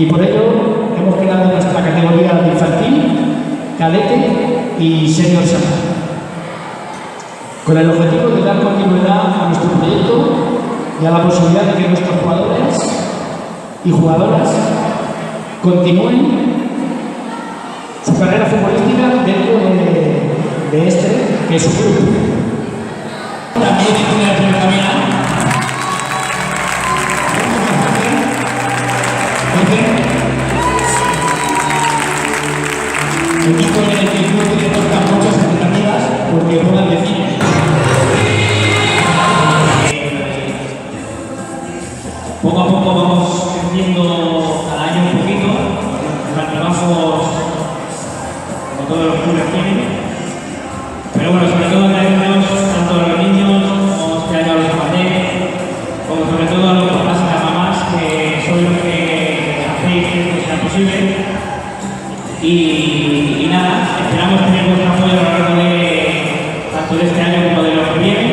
Y por ello hemos creado nuestra categoría de infantil, cadete y senior senior, con el objetivo de dar continuidad a nuestro proyecto y a la posibilidad de que nuestros jugadores y jugadoras continúen su carrera futbolística dentro de este, que es su club. También tiene la primera camina. El equipo en el que no tiene muchas expectativas porque juegan de cine. Poco a poco vamos creciendo cada año un poquito, los trabajos como todos los clubes tienen, pero bueno, sobre todo agradecemos tanto a los niños como este año a los amateurs, como sobre todo a los papás y las mamás que sois los que hacéis que esto sea posible. Y nada, esperamos tener vuestro apoyo a lo largo de tanto de este año como de lo que viene.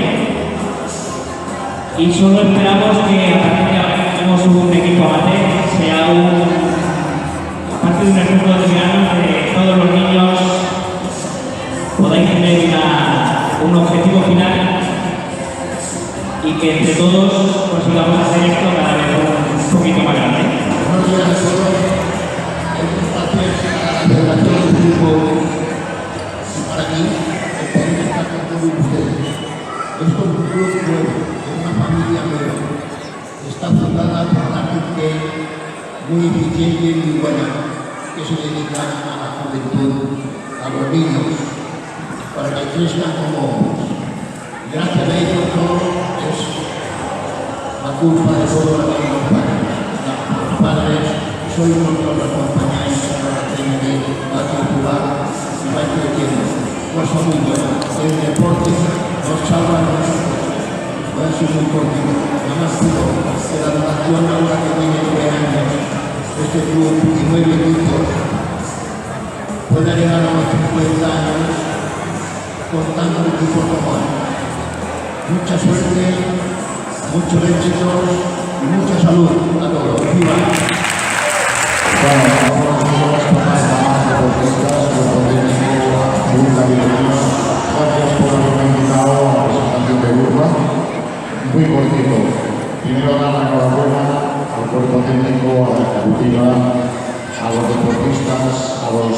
Y solo esperamos que a partir de ahora que tenemos un equipo amateur sea aparte de un ejemplo de ciudadanos de todos los niños podáis tener un objetivo final y que entre todos consigamos hacer esto cada vez un poquito más grande. Para todo el grupo y para mí, el poder estar con todos ustedes. Esto es un club nuevo, es una familia nueva. Está fundada por una gente muy eficiente y muy buena que se dedica a la juventud, a los niños, para que crezcan como hombres. Gracias a ellos todo es la culpa de todos los padres. Los padres sois vosotros los compañeros. Va a circular y va creciendo. Pues son muy buenos. El deporte nos salva a nosotros. Va a ser muy cortito. Nada más digo que la duración ahora que tiene 3 años, este club y 9 equipos puede llegar a los 50 años con tantos equipos como hay. Mucha suerte, muchos éxitos y mucha salud a todos. ¡Viva! Gracias por haberme invitado a la presentación de Urba. Muy cortito. Primero dar la enhorabuena al cuerpo técnico, a la ejecutiva, a los deportistas, a los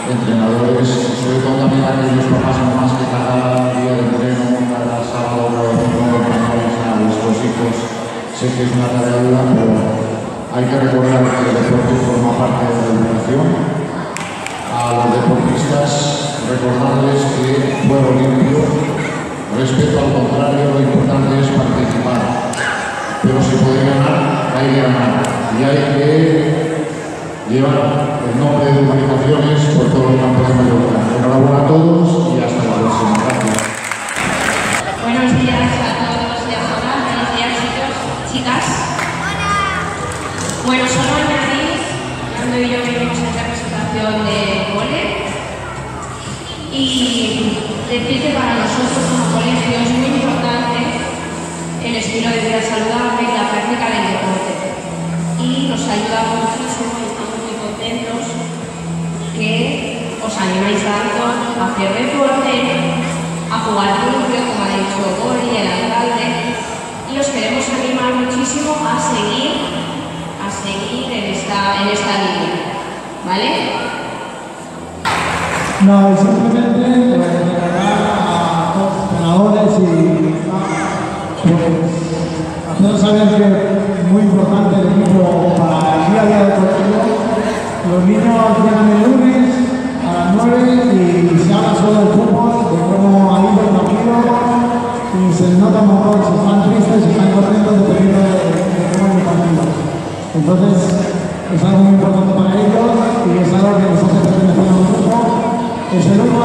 entrenadores, sobre todo también a aquellos papás y mamás que cada día de entreno, cada sábado, cada domingo, acompañáis a vuestros hijos. Sé que es una tarea dura, pero hay que recordar que el deporte forma parte de la educación. A los deportistas, recordarles que juego limpio, respeto al contrario, lo importante es participar. Pero si puede ganar, hay que ganar. Y hay que llevar el nombre de urbanizaciones por todo el campo de Mallorca. Enhorabuena a todos y hasta la próxima. Gracias. Buenos días a todos y a todas. Buenos días, chicos, chicas. Bueno, solo añadir, Fernando y yo venimos en representación de cole y decir que para nosotros como colegio es muy importante el estilo de vida saludable y la práctica del deporte. Y nos ayuda muchísimo y estamos muy contentos que os animáis tanto a hacer deporte, a jugar limpio, como ha dicho Gori, el alcalde, y os queremos animar muchísimo a seguir en esta línea, ¿vale? No, simplemente recordar a todos los entrenadores y a todos saben que es muy importante el equipo para el día a día deportivo. Los niños llegan el lunes a las 9 y se habla solo del fútbol, de cómo ha ido el partido y se nota un montón, si están tristes, si están corriendo, dependiendo de cómo es el partido. Entonces, es algo muy importante para ellos y es algo que nosotros pertenecemos a un grupo. Es el único